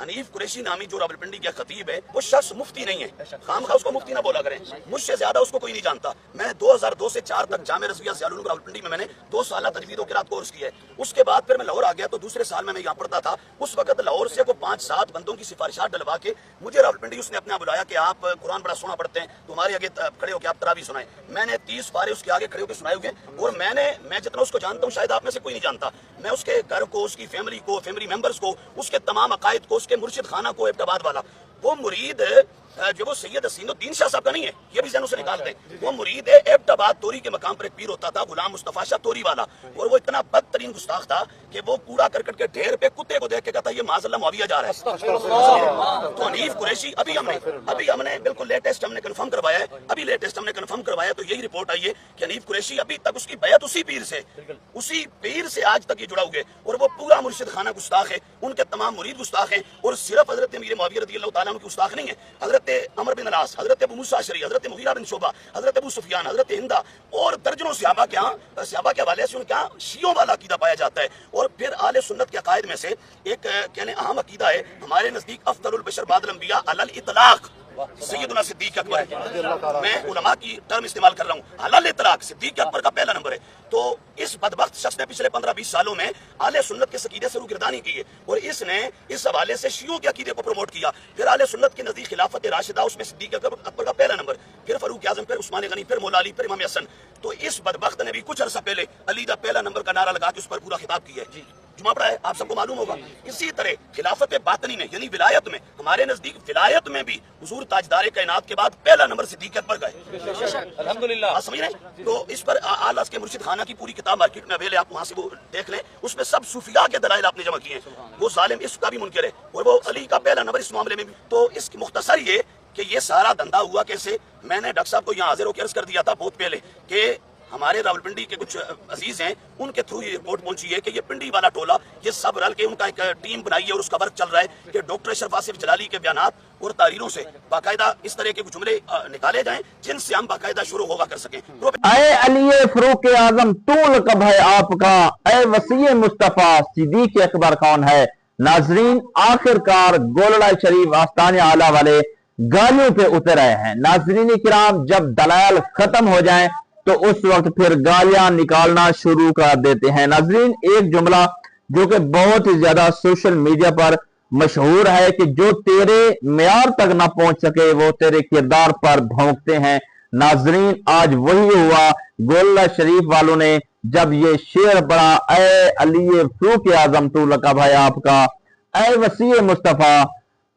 हनीफ कुरैशी नामी जो रावलपिंडी का खतीब है, वो शख्स मुफ्ती नहीं है, खामखा उसको मुफ्ती ना बोला करें, मुझसे ज्यादा उसको कोई नहीं जानता। मैं 2002 से 4 तक जामे रज़विया सियालुन रावलपिंडी में मैंने 2 साल तजवीद व क़िराअत कोर्स किया है। उसके बाद फिर मैं लाहौर आ गया, तो दूसरे साल में मैं यहाँ पढ़ता था। उस वक्त लाहौर से को 5-7 बंदों की सिफारिशात डलवा के मुझे रावलपिंडी उसने अपने बुलाया कि आप कुरान बड़ा सोना पढ़ते हैं, तुम्हारे आगे खड़े होकर आप तरावी सुनाए। मैंने 30 पारे उसके आगे खड़े होकर सुनाए हुए, और मैं जितना उसको जानता हूँ शायद आप में से कोई नहीं जानता। मैं उसके घर को, उसकी फैमिली को, फैमिली मेंबर्स को, उसके तमाम अकायद को, उसके मुर्शिद खाना को, एबटाबाद वाला वो मुरीद जो वो सैयद हसीनुद्दीन शाह साहब का नहीं है, ये भी ज़हनों से निकाल दें। वो मुरीद है एबटाबाद तोरी के मकाम पर एक पीर होता था, गुलाम मुस्तफा शाह तोरी वाला, और वो इतना बदतरीन गुस्ताख था कि वो कूड़ा करकट के ढेर पे कुत्ते को देख के कहता ये माज़अल्लाह मुआविया जा रहा है। तो हनीफ कुरैशी अभी हमने बिल्कुल लेटेस्ट हमने कंफर्म करवाया है, अभी लेटेस्ट हमने कंफर्म करवाया, तो यही रिपोर्ट आई है कि हनीफ कुरैशी अभी तक उसकी बैत उसी पीर से आज तक ये जुड़ा हुआ है, और वो पूरा मुर्शिद खाना गुस्ताख है, उनके तमाम मुरीद गुस्ताख हैं। और सिर्फ हजरत अमीर मुआविया रज़ियल्लाहु ताला अन्हु की गुस्ताख नहीं है, हजरत अमर बिन अलास, हजरत अबू मूसा अशरी, हजरत मुगीरा बिन शुबा, हजरत अबू सुफियान, हजरत हिंदा और दर्जनों सहाबा के हवाले से उनके यहाँ शियों वाला अकीदा पाया जाता है। और फिर आले सुन्नत के अकायद में से एक कहने अहम अकीदा है हमारे नजदीक अफदलुल बशर बादल अंबिया अलल इतलाक सैयदना सिद्दीक अकबर, मैं उलमा की टर्म इस्तेमाल कर रहा हूँ, अलल इतलाक सिद्दीक अकबर का पहला नंबर है। तो इस बदबख्त शख्स ने पिछले 15-20 सालों में आले सुन्नत के अकीदे से रूगिरदानी की है, और इसने इस हवाले से शियों के अकीदे को प्रमोट किया। फिर आले सुन्नत के नजदीक खिलाफत राशिदा, उसमें सिद्दीक अकबर का पहला नंबर, फिर फारूक आजम, फिर उस्मान गनी, फिर मौला अली, फिर इमाम हसन। तो इस बदबख्त ने भी कुछ अरसा पहले अली दा पहला नंबर का नारा लगा के उस पर पूरा खिताब किया है। जुमा पड़ा है, आप सबको मालूम होगा। इसी तरह खिलाफत बातनी में यानी विलायत में, हमारे नजदीक विलायत में भी हुजूर ताजदार कायनात के बाद पहला नंबर सिद्दीक अकबर का है। अल्हम्दुलिल्लाह, समझ रहे हैं। तो इस पर आला के मुर्शिद खाना की पूरी किताब मार्केट में अवेलेबल है, आप वहां से वो देख लें, उसमें सब सूफिया के दलाइल आपने जमा किए हैं। वो जालिम इसका भी मुनकर है, और वो अली का पहला नंबर इस मामले में भी। तो इसकी मुख्तसर ये कि ये सारा धंधा हुआ कैसे। मैंने डॉक्टर साहब को यहाँ हाजिर होकर अर्ज कर दिया था बहुत पहले कि हमारे रावलपिंडी के कुछ अजीज हैं, उनके थ्रू ये रिपोर्ट पहुंची है कि ये पिंडी वाला टोला ये सब रल के उनका एक टीम बनाई है, और उसका वर्क चल रहा है कि डॉक्टर अशरफ आसिफ जलाली के बयानात और तारीरों से बाकायदा इस तरह के कुछ जुमले निकाले जाएं जिनसे हम बाकायदा शुरू होगा कर सकें। ऐ अली फरूक आजम तूल कब है आपका, ऐ वसी मुस्तफा सिद्दीक अकबर कौन है। नाजरीन, आखिरकार गोलड़ा शरीफ आस्ताने आला वाले गालियों पे उतर रहे हैं। नाजरीन किराम, जब दलाल खत्म हो जाएं तो उस वक्त फिर गालियां निकालना शुरू कर देते हैं। नाजरीन, एक जुमला जो कि बहुत ही ज्यादा सोशल मीडिया पर मशहूर है कि जो तेरे मेयार तक ना पहुंच सके वो तेरे किरदार पर भौंकते हैं। नाजरीन, आज वही हुआ। गोलड़ा शरीफ वालों ने जब ये शेर पढ़ा, ऐ अली फरूक आजम तू लक़ब है आपका, ऐ वसी मुस्तफा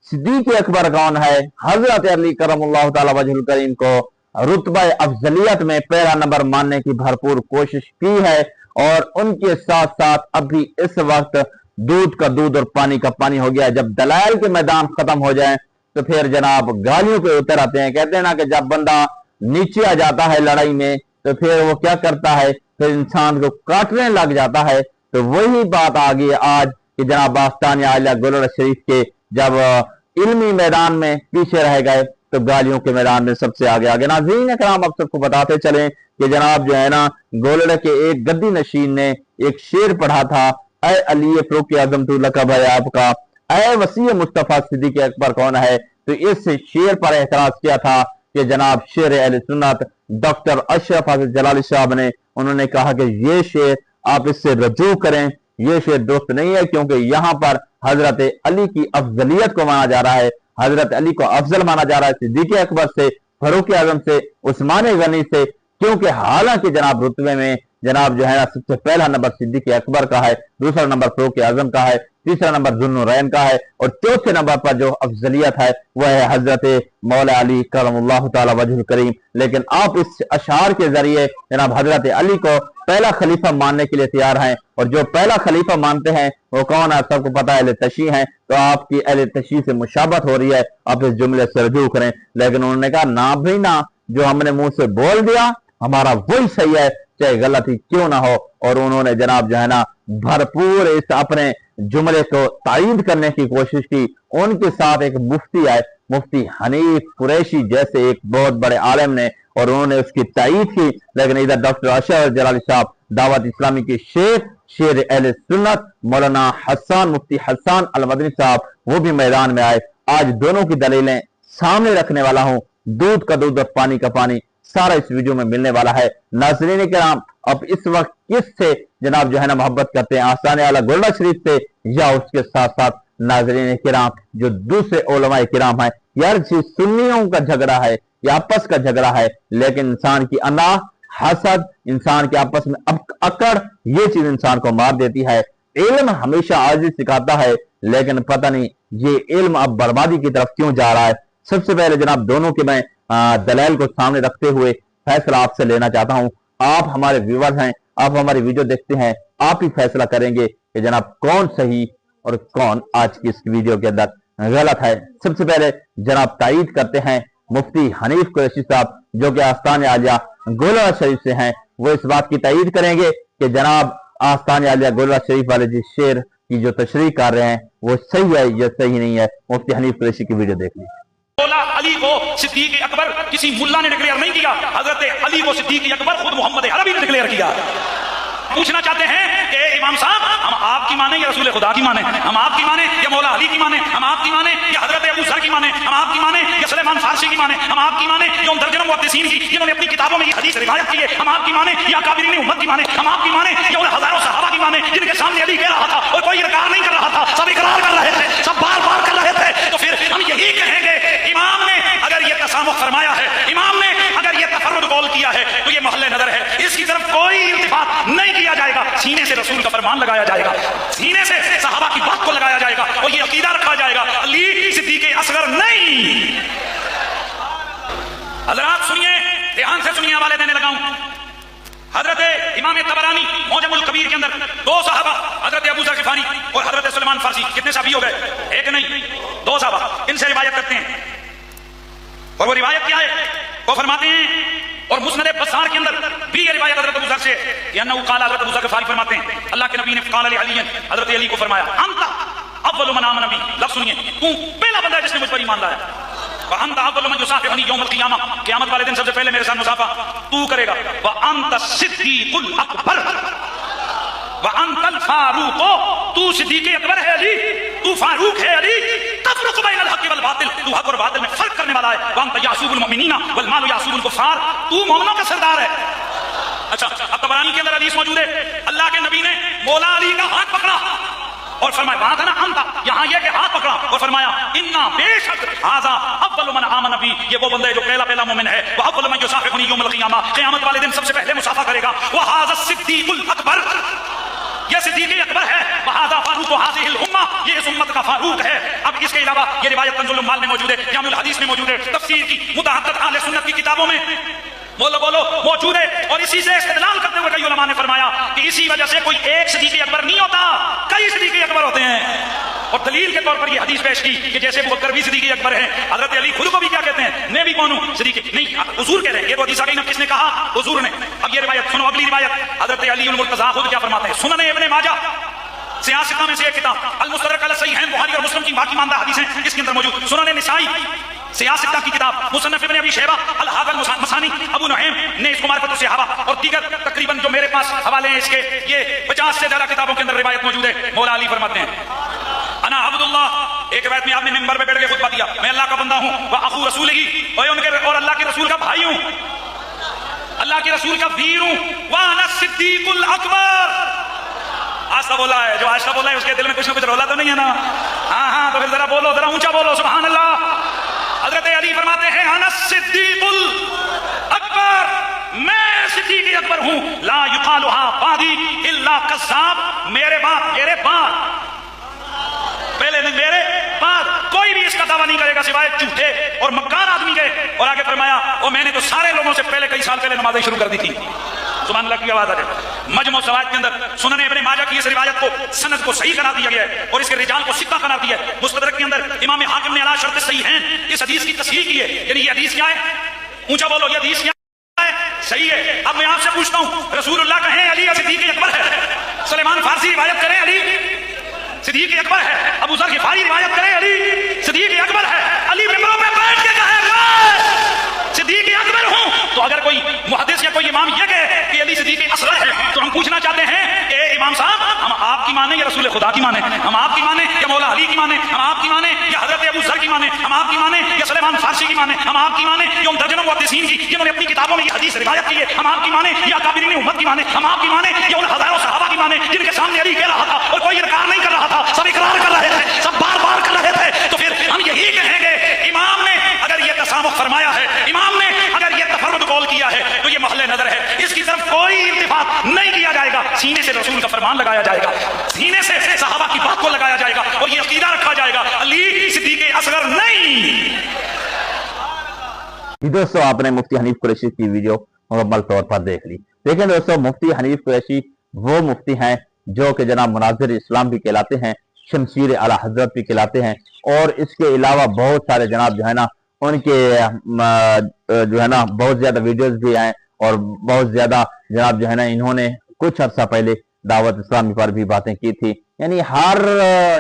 सिद्दीक अकबर कौन है। हजरत अली करमुल्लाहु ताला वजहुल करीम को रुतबा अफजलियत में पहला नंबर मानने की भरपूर कोशिश की है, और उनके साथ साथ अभी इस वक्त दूध का दूध और पानी का पानी हो गया। जब दलाइल के मैदान खत्म हो जाए तो फिर जनाब गालियों पे उतर आते हैं। कहते हैं ना कि जब बंदा नीचे आ जाता है लड़ाई में तो फिर वो क्या करता है, फिर इंसान को काटने लग जाता है। तो वही बात आ गई आज कि जनाब आस्ताने आला गोलड़ा शरीफ के जब इल्मी मैदान में पीछे रह गए तो गालियों के मैदान में सबसे आगे। नाज़रीन कराम, आप सबको बताते चलें कि जनाब जो है ना गोलड़े के एक गद्दी नशीन ने एक शेर पढ़ा था, ऐ अली फरूक आजम तू लक़ब है आपका, ऐ वसी मुस्तफा सिद्दीक अकबर कौन है। तो इस शेर पर एतराज किया था कि जनाब शेर अहले सुन्नत डॉक्टर अशरफ आसिफ जलाली साहब ने, उन्होंने कहा कि ये शेर आप इससे रजू करें, ये शेर दुरुस्त नहीं है, क्योंकि यहाँ पर हजरत अली की अफजलियत को माना जा रहा है, हजरत अली को अफजल माना जा रहा है सिद्दीक अकबर से, फारूक आजम से, उस्मान गनी से। क्योंकि हालांकि जनाब रुतबे में जनाब जो है ना सबसे पहला नंबर सिद्दीक अकबर का है, दूसरा नंबर फारूक आजम का है, तीसरा नंबर ज़ुन्नुरैन का है, और चौथे नंबर पर जो अफजलियत है वह है हजरत मौला अली करमुल्लाहु ताला वजहुल करीम। लेकिन आप इस अशार के जरिए जनाब हजरत अली को पहला खलीफा मानने के लिए तैयार हैं, और जो पहला खलीफा मानते हैं वो कौन है, सबको पता है, अहले तशी हैं। तो आपकी अहले तशी से मुशाबत हो रही है, आप इस जुमले से रजू करें। लेकिन उन्होंने कहा ना भाई ना, जो हमने मुंह से बोल दिया हमारा वही सही है, चाहे गलती क्यों ना हो। और उन्होंने जनाब जो है ना भरपूर इस अपने जुमले को तायीद करने की कोशिश की। उनके साथ एक मुफ्ती आए, मुफ्ती हनीफ कुरैशी जैसे एक बहुत बड़े आलिम ने, और उन्होंने उसकी तायीद की। लेकिन इधर डॉक्टर अशरफ जलाली साहब दावत इस्लामी के शेख शेर अहले सुन्नत मौलाना हसन मुफ्ती हसन अल मदनी साहब वो भी मैदान में आए। आज दोनों की दलीलें सामने रखने वाला हूं, दूध का दूध और पानी का पानी सारा इस वीडियो में मिलने वाला है। नाज़रीन किराम, अब इस वक्त किससे जनाब जो है ना मोहब्बत करते हैं, आस्ताने आला गोलड़ा शरीफ से या उसके साथ साथ नाज़रीन किराम जो दूसरे उलमाए किराम है। यार सुन्नियों का झगड़ा है या आपस का झगड़ा है, लेकिन इंसान की अना हसद, इंसान के आपस में अकड़, ये चीज इंसान को मार देती है। इल्म हमेशा आजिज़ सिखाता है, लेकिन पता नहीं ये इल्म अब बर्बादी की तरफ क्यों जा रहा है। सबसे पहले जनाब दोनों के मैं दलाइल को सामने रखते हुए फैसला आपसे लेना चाहता हूं। आप हमारे व्यूअर्स हैं, आप हमारी वीडियो देखते हैं, आप ही फैसला करेंगे कि जनाब कौन सही और कौन आज की इस वीडियो के अंदर गलत है। सबसे पहले जनाब तायीद करते हैं मुफ्ती हनीफ कुरैशी साहब जो कि आस्ताने आलिया गोलड़ा शरीफ से हैं। वो इस बात की तायीद करेंगे कि जनाब आस्ताने आलिया गोलड़ा शरीफ वाले जिस शेर की जो तशरीह कर रहे हैं वो सही है या सही नहीं है। मुफ्ती हनीफ कुरैशी की वीडियो देख लीजिए। मौला अली को सिद्दीक अकबर किसी मुल्ला ने डिक्लेयर नहीं किया, हजरत अली को सिद्दीक अकबर खुद मोहम्मद अरबी ने डिक्लेयर किया। पूछना चाहते हैं कि इमाम साहब हम आपकी माने या रसूल खुदा की माने, हम आपकी माने या मौला अली की माने, हम आपकी माने या हजरत अबू ज़र की माने, हम आपकी माने या सलेमान फारसी की माने, हम आपकी माने या उन दर्जनों मुहद्दिसीन की जिन्होंने अपनी किताबों में ये हदीस रिवायत की है, हम आपकी माने या काबिरीन उम्मत की माने, हम आपकी माने या उन हजारों सहाबा की माने जिनके सामने अली कह रहा था और कोई इनकार नहीं कर रहा था, सब इकरार कर रहे थे, सब बार बार कर रहे थे। तो फिर हम यही कहेंगे इमाम ने अगर ये तसामुह फरमाया है, इमाम ने अगर ये तफर्रुद कौल किया है तो ये महल नजर है, इसकी तरफ कोई इल्तिफात नहीं किया जाएगा। सीने से रसूल का फरमान लगाया जाएगा, सीने से सहाबा की बात को लगाया जाएगा और ये अकीदा रखा जाएगा अली सिद्दीक असगर नहीं। हजरात सुनिए, ध्यान से सुनिए, हवाले देने लगाऊं। हजरत इमाम तबरानी मौजमुल कबीर के अंदर दो सहाबा हजरत अबू ज़र ग़िफ़ारी और हजरत सलमान फारसी, कितने साहबी हो गए? एक नहीं, दो सहाबा, इनसे रिवायत करते हैं। और वो रिवायत क्या है? वो फरमाते हैं, और मुस्नद बज़ार के अंदर भी ये रिवायत हजरत अबू ज़र से कि अन्नहु क़ाल, हजरत अबू ज़र ग़िफ़ारी फरमाते हैं अल्लाह के नबी ने क़ाल अली, हजरत अली को फरमाया अंता अव्वलु मन आमन बी, लफ्ज़ सुनिए, तू पहला बंदा है जिसने मुझ पर ईमान लाया, व अंता अव्वलु मन युसाफ़िहुनी यौमल क़ियामा, क़यामत वाले दिन सबसे पहले मेरे साथ मुसाफ़ा तू करेगा, व अंता सिद्दीक़ुल अकबर व अंतल फारूक, तू सिद्दीक़ अकबर है अली, तू फारूक है अली, तफ़रुक़ बैनल हक़्क़ि वल बातिल, तू हक़ और बातिल में फर्क करने वाला है, व अंत यासूबुल मुमिनीना वल मालु यासूबुल कुफ़ार, तू मोमिनों का सरदार है। अच्छा, अब तबरानी के अंदर हदीस मौजूद है, अल्लाह के नबी ने मौला अली का हाथ पकड़ा और फरमाया, वहां था ना अंता, यहाँ ये कि हाथ पकड़ा और फरमाया इन्ना बेशक हाज़ा अव्वलु मन आमन बी, ये वो बंदा है जो पहला मोमिन है, व अव्वलु मन युसाफ़िहुनी यौमल क़ियामा, क़यामत वाले दिन सबसे पहले मुसाफ़ा करेगा, व हाज़ा सिद्दीक़ुल अकबर, ये सिद्दीक़ अकबर है, वहाज़ा फारूक हाज़िहिल उम्मा, ये इस उम्मत का फारूक है। अब इसके अलावा ये रिवायत कंज़ुल उम्माल में मौजूद है, जामिउल हदीस में मौजूद है, तफसीर की मुतअद्दिद अहले सुन्नत की किताबों में बोलो मौजूद है। और इसी से इस्तेदलाल करते हुए कई उलमा ने फरमाया कि इसी वजह से कोई एक सिद्दीक़ अकबर नहीं होता, कई सिद्दीक़ अकबर होते हैं। और दलील के तौर पर ये हदीस पेश की कि जैसे वो बकर भी सिद्दीक़ अकबर है, हजरत अली खुद को भी क्या कहते हैं, मैं भी कौन हूं, सिद्दीक़ नहीं, हुजूर कह रहे हैं। ये तो हदीस आ गई ना, किसने कहा? हुजूर ने। अब ये रिवायत सुनो, अगली रिवायत हजरत अली मुर्तज़ा खुद क्या फरमाते हैं, सुनन इब्न माजा सियासत में से एक किताब अल मुस्तदरक अला सहीहैन बुखारी और मुस्लिम की बाकी मानदा हदीसें इसके अंदर मौजूद, सुनन निसाई सियासत की किताब, मुसन्नफ इब्न अबी शैबा अल हादल मसानी, अबू नुहैम ने इसको मारिफत सहाबा और दीगर तकरीबन जो मेरे पास हवाले हैं इसके, ये 50 से ज्यादा किताबों के अंदर रिवायत मौजूद है। मौला अली फरमाते हैं अना अब्दुल्लाह, एक रिवायत में आपने मिंबर पे बैठ के खुतबा दिया, मैं अल्लाह का बंदा हूं, व अखू रसूल ही, और अल्लाह के रसूल का भाई हूं, अल्लाह के रसूल का वीर हूं, व अना सिद्दीक़ुल अकबर। आस्था बोला है, जो आस्था बोला है उसके दिल में कुछ ना कुछ रोला तो नहीं है ना? हाँ, तो फिर जरा बोलो, जरा ऊंचा बोलो, सुभान अल्लाह। हजरत अली फरमाते हैं अना सिद्दीक़ुल अकबर, मैं सिद्दीक़ अकबर हूं, ला युक़ालुहा बादी इल्ला कज़्ज़ाब, मेरे बाद पहले नहीं, मेरे बाद कोई भी इसका दावा नहीं करेगा सिवाय झूठे और मक्कार आदमी के। और आगे फरमाया और मैंने तो सारे लोगों से पहले कई साल पहले नमाज़ें शुरू कर दी थी। सुभान अल्लाह की आवाज आ जाए। मजमू सवाद के अंदर सुनन इब्न माजा की इस रिवायत को सनद को सही करार दिया गया है और इसके रिजाल को सिक्का करार दिया है। मुस्तदरक के अंदर इमाम हाकिम ने अला शर्त सही है इस हदीस की तस्हीह की है। यानी ये हदीस क्या है, ऊंचा बोलो, ये हदीस क्या है? सही है। अब मैं आपसे पूछता हूं, रसूलुल्लाह कहें अली सिद्दीक़ अकबर है, सलेमान फारसी रिवायत करें अली सिद्दीक़ अकबर है, अबू ज़र ग़िफ़ारी रिवायत करें अली सिद्दीक़ अकबर है, अली मिंबरों पे बैठ के कहे मैं सिद्दीक़ अकबर हूं। तो अगर कोई मुहद्दिस या कोई इमाम ये कहे कि अली सिद्दीक़ असग़र है तो हम पूछना चाहते हैं कि इमाम साहब کی مانیں یا رسول خدا کی مانیں؟ ہم آپ کی مانیں یا مولا علی کی مانیں؟ ہم آپ کی مانیں یا حضرت ابو ذر کی مانیں؟ ہم آپ کی مانیں یا سلیمان فارسی کی مانیں؟ ہم آپ کی مانیں یا ان درجنوں محدثین کی جنہوں نے اپنی کتابوں میں یہ حدیث روایت کی ہے؟ ہم آپ کی مانیں یا اکابرین امت کی مانیں؟ ہم آپ کی مانیں یا ان ہزاروں صحابہ کی مانیں جن کے سامنے علی کہہ رہا تھا اور کوئی انکار نہیں کر رہا تھا، سب اقرار کر رہے تھے، سب بار بار کر رہے تھے؟ تو پھر ہم یہی کہیں گے امام نے اگر یہ تسامح فرمایا ہے، امام نے اگر یہ تفرد قول کیا ہے تو یہ محل نظر ہے، اس کی طرف کوئی التفات نہیں کیا جائے گا، سینے سے رسول کا فرمان لگایا جائے گا، سینے سے صحابہ کی بات کو لگایا جائے گا اور یہ عقیدہ رکھا جائے گا علی صدیق اصغر نہیں۔ دوستو آپ نے مفتی حنیف قریشی کی ویڈیو مکمل طور پر دیکھ لی۔ دیکھیں دوستو، مفتی حنیف قریشی وہ مفتی ہیں جو کہ جناب مناظر اسلام بھی کہلاتے ہیں، شمشیر اعلی حضرت بھی کہلاتے ہیں، اور اس کے علاوہ بہت سارے جناب جو ہے نا ان کے جو ہے نا بہت زیادہ ویڈیوز بھی ہیں، اور بہت زیادہ جناب جو ہے نا انہوں نے کچھ عرصہ پہلے دعوت اسلامی پر بھی باتیں کی تھی۔ یعنی ہر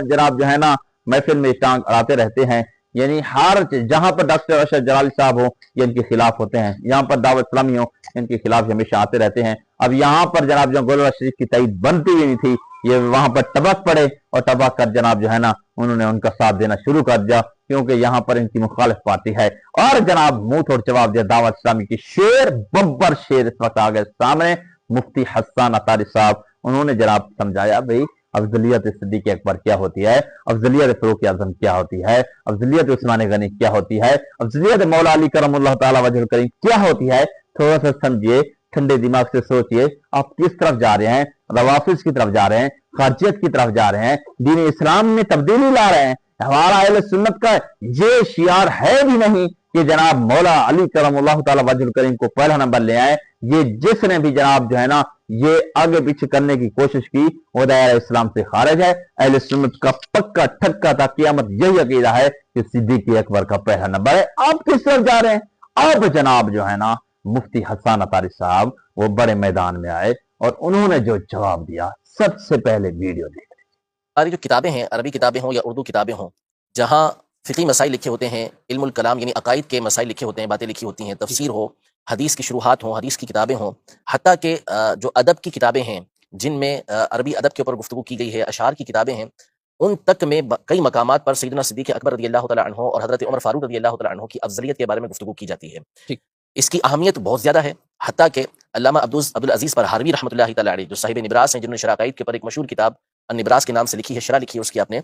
جناب جو ہے نا محفل میں ٹانگ اڑاتے رہتے ہیں، یعنی ہر جہاں پر ڈاکٹر ارشد جلالی صاحب ہو یہ ان کے خلاف ہوتے ہیں، یہاں پر دعوت اسلامی ہو ان کے خلاف ہمیشہ آتے رہتے ہیں۔ اب یہاں پر جناب جو گولڑا شریف کی تائید بنتی ہوئی نہیں تھی، یہ وہاں پر ٹبک پڑے اور ٹبک کر جناب جو ہے نا انہوں نے ان کا ساتھ دینا شروع کر دیا، کیونکہ یہاں پر ان کی مخالف پارٹی ہے۔ اور جناب منہ توڑ جواب دیا دعوت اسلامی کی شیر ببر شیر اس وقت آ گئے سامنے، مفتی حسان عطاری صاحب۔ انہوں نے جناب سمجھایا بھئی افضلیت صدیق اکبر کیا ہوتی ہے، افضلیت فاروق اعظم کیا ہوتی ہے، افضلیت عثمان غنی کیا ہوتی ہے، افضلیت مولا علی کرم اللہ تعالی وجہ الکریم کیا ہوتی ہے۔ تھوڑا سا سمجھیے، ٹھنڈے دماغ سے سوچئے، آپ کس طرف جا رہے ہیں؟ روافظ کی طرف جا رہے ہیں، خارجیت کی طرف جا رہے ہیں، دین اسلام میں تبدیلی لا رہے ہیں۔ ہمارا اہل سنت کا یہ شعار ہے بھی نہیں کہ جناب مولا علی کرم اللہ تعالی وجہ الکریم کو پہلا نمبر لے آئے۔ یہ جس نے بھی جناب جو ہے نا یہ آگے پیچھے کرنے کی کوشش کی وہ دائرہ اسلام سے خارج ہے۔ اہل سنت کا پکا ٹھکا تھا قیامت یہی عقیدہ ہے کہ صدیق اکبر کا پہلا نمبر ہے۔ آپ کس طرف جا رہے ہیں؟ اب جناب جو ہے نا مفتی حسان عطاری صاحب وہ بڑے میدان میں آئے اور انہوں نے جو جواب دیا، سب سے پہلے ویڈیو دیکھ لیں۔ ہماری جو کتابیں ہیں، عربی کتابیں ہوں یا اردو کتابیں ہوں، جہاں فقہی مسائل لکھے ہوتے ہیں، علم الکلام یعنی عقائد کے مسائل لکھے ہوتے ہیں، باتیں لکھی ہوتی ہیں، تفسیر ہو، حدیث کی شروحات ہوں، حدیث کی کتابیں ہوں، حتیٰ کہ جو ادب کی کتابیں ہیں جن میں عربی ادب کے اوپر گفتگو کی گئی ہے، اشعار کی کتابیں ہیں، ان تک میں کئی مقامات پر سیدنا صدیق اکبر رضی اللہ تعالیٰ عنہ اور حضرت عمر فاروق رضی اللہ تعالیٰ عنہ کی افضلیت کے بارے میں گفتگو کی جاتی ہے۔ اس کی اہمیت بہت زیادہ ہے، حتیٰ کہ علامہ عبدالعزیز پرہاروی رحمۃ اللہ تعالیٰ علیہ جو صاحب نبراس ہیں، جنہوں نے شرح عقائد کے اوپر ایک مشہور کتاب النبراس کے نام سے لکھی ہے، شرح لکھی ہے اس کی آپ نے،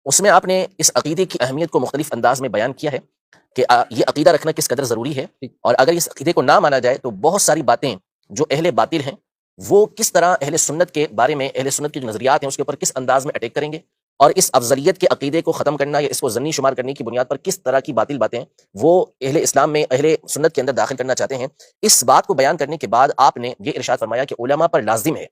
اس میں آپ نے اس عقیدے کی اہمیت کو مختلف انداز میں بیان کیا ہے کہ یہ عقیدہ رکھنا کس قدر ضروری ہے، اور اگر اس عقیدے کو نہ مانا جائے تو بہت ساری باتیں جو اہل باطل ہیں وہ کس طرح اہل سنت کے بارے میں، اہل سنت کے جو نظریات ہیں اس کے اوپر کس انداز میں اٹیک کریں گے، اور اس افضلیت کے عقیدے کو ختم کرنا یا اس کو ضنی شمار کرنے کی بنیاد پر کس طرح کی باطل باتیں وہ اہل اسلام میں، اہل سنت کے اندر داخل کرنا چاہتے ہیں۔ اس بات کو بیان کرنے کے بعد آپ نے یہ ارشاد فرمایا کہ علماء پر لازم ہے،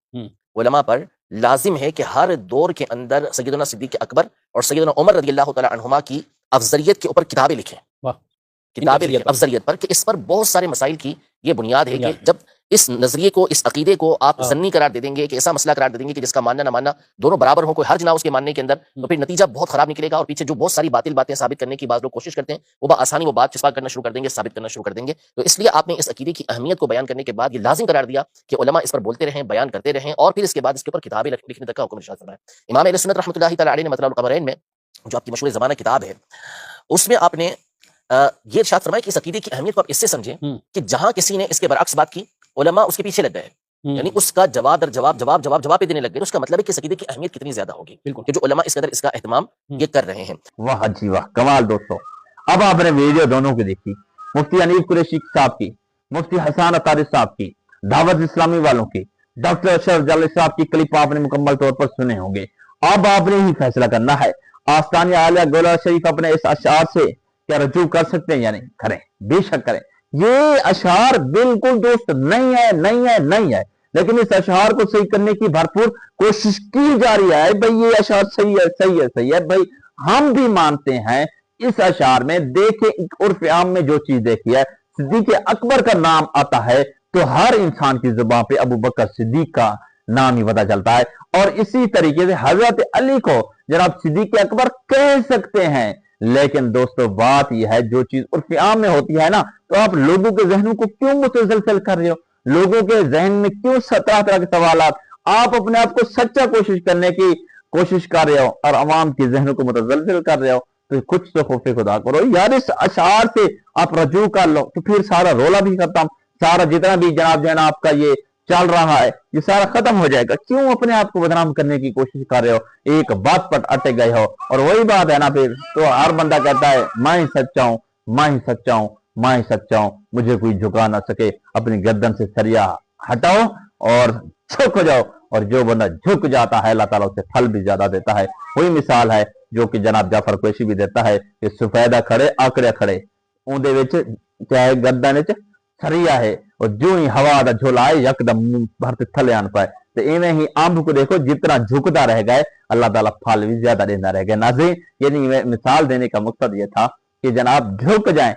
علماء پر لازم ہے کہ ہر دور کے اندر سیدنا صدیق اکبر اور سیدنا عمر رضی اللہ تعالی عنہما کی افضلیت کے اوپر کتابیں لکھیں، کتابیں لکھیں افضلیت پر، کہ اس پر بہت سارے مسائل کی یہ بنیاد ہے کہ جب اس نظریے کو، اس عقیدے کو آپ ضنی قرار دے دیں گے، کہ ایسا مسئلہ قرار دے دیں گے کہ جس کا ماننا نہ ماننا دونوں برابر ہوں، کوئی حرج نہ اس کے ماننے کے اندر، تو پھر نتیجہ بہت خراب نکلے گا، اور پیچھے جو بہت ساری باطل باتیں ثابت کرنے کی بعض لوگ کوشش کرتے ہیں وہ بآسانی وہ بات چسپا کرنا شروع کر دیں گے، ثابت کرنا شروع کر دیں گے۔ تو اس لیے آپ نے اس عقیدے کی اہمیت کو بیان کرنے کے بعد یہ لازم قرار دیا کہ علماء اس پر بولتے رہیں، بیان کرتے رہیں، اور پھر اس کے بعد اس کے اوپر کتابیں لکھنے تک کا حکم ارشاد فرمایا۔ امام اہل سنت رحمۃ اللہ تعالی علیہ نے مطلب القبرین میں جو آپ کی مشہور زمانہ کتاب ہے، اس میں آپ نے یہ ارشاد فرمایا کہ اس عقیدے کی اہمیت کو آپ اس سے سمجھیں کہ جہاں کسی نے اس کے برعکس بات کی، علماء اس کے پیچھے لگ گئے، یعنی اس کا جواب در جواب پہ دینے لگ گئے، اس کا مطلب ہے کہ اس عقیدے کی اہمیت کتنی زیادہ ہوگی کہ جو علماء اس قدر اس کا اہتمام یہ کر رہے ہیں۔ واہ جی واہ، کمال دوستو۔ اب آپ نے ویڈیو دونوں کی دیکھی، مفتی حنیف قریشی صاحب کی، مفتی حسان عطاری صاحب کی، دعوت اسلامی والوں کی، ڈاکٹر ارشد جلالی صاحب کی کلپ آپ نے مکمل طور پر سنے ہوں گے۔ اب آپ نے ہی فیصلہ کرنا ہے، آستانہ عالیہ گولڑا شریف اپنے اس اشعار سے کیا رجوع کر سکتے ہیں یا نہیں؟ کریں، بے شک کریں۔ یہ اشعار بالکل دوست نہیں ہے، لیکن اس اشعار کو صحیح کرنے کی بھرپور کوشش کی جا رہی ہے۔ بھئی یہ اشعار صحیح ہے بھئی، ہم بھی مانتے ہیں اس اشعار میں دیکھیں عرف عام میں جو چیز دیکھی ہے، صدیق اکبر کا نام آتا ہے تو ہر انسان کی زبان پہ ابو بکر صدیق کا نام ہی پتہ چلتا ہے، اور اسی طریقے سے حضرت علی کو جناب صدیق اکبر کہہ سکتے ہیں۔ لیکن دوستو بات یہ ہے، جو چیز عرف عام میں ہوتی ہے نا، تو آپ لوگوں کے ذہنوں کو کیوں متزلزل کر رہے ہو؟ لوگوں کے ذہن میں کیوں طرح کے سوالات آپ اپنے آپ کو سچا کوشش کرنے کی کوشش کر رہے ہو اور عوام کے ذہنوں کو متزلزل کر رہے ہو تو کچھ تو خوف خدا کرو یار. اس اشعار سے آپ رجوع کر لو تو پھر سارا رولا بھی ختم, سارا جتنا بھی جناب جو ہے نا آپ کا یہ چل رہا ہے یہ سارا ختم ہو جائے گا. کیوں اپنے آپ کو بدنام کرنے کی کوشش کر رہے ہو؟ ایک بات پر اٹک گئے ہو. اور وہی بات ہے نا, پھر تو ہر بندہ کہتا ہے میں ہی سچا ہوں, میں ہی سچا ہوں, میں ہی سچا ہوں, مجھے کوئی جھکا نہ سکے. اپنی گردن سے سریا ہٹاؤ اور جھک جاؤ, اور جو بندہ جھک جاتا ہے اللہ تعالیٰ اسے پھل بھی زیادہ دیتا ہے. وہی مثال ہے جو کہ جناب جعفر قریشی بھی دیتا ہے کہ سفیدہ کھڑے آکڑے کھڑے اندے وچ چاہے گردن وچ سریا ہے, اور جو ہی ہوا دا جھولا ہے یکدم بھرتے تھلے آن پائے. تو ایویں ہی امب کو دیکھو جتنا جھکتا رہ گئے اللہ تعالیٰ پھل بھی زیادہ دینا رہ گئے. ناظرین یعنی مثال دینے کا مقصد یہ تھا کہ جناب جھک جائیں,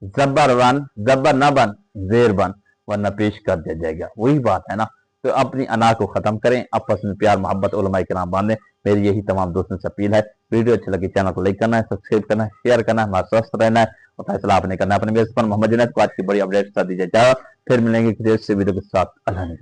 زبر نہ بن زیر بن ورنہ پیش کر دیا جائے گا. وہی بات ہے نا. تو اپنی انا کو ختم کریں, آپس میں پیار محبت علماء کرام باندھیں. میری یہی تمام دوستوں سے اپیل ہے. ویڈیو اچھی لگی چینل کو لائک کرنا ہے, سبسکرائب کرنا ہے, شیئر کرنا ہے, ہمارا سوستھ رہنا ہے اور فیصلہ آپ نے کرنا ہے. اپنے میزبان محمد جنید کو آج کی بڑی اپڈیٹ کر دیجیے. پھر ملیں گے کسی ویڈیو کے ساتھ. اللہ نے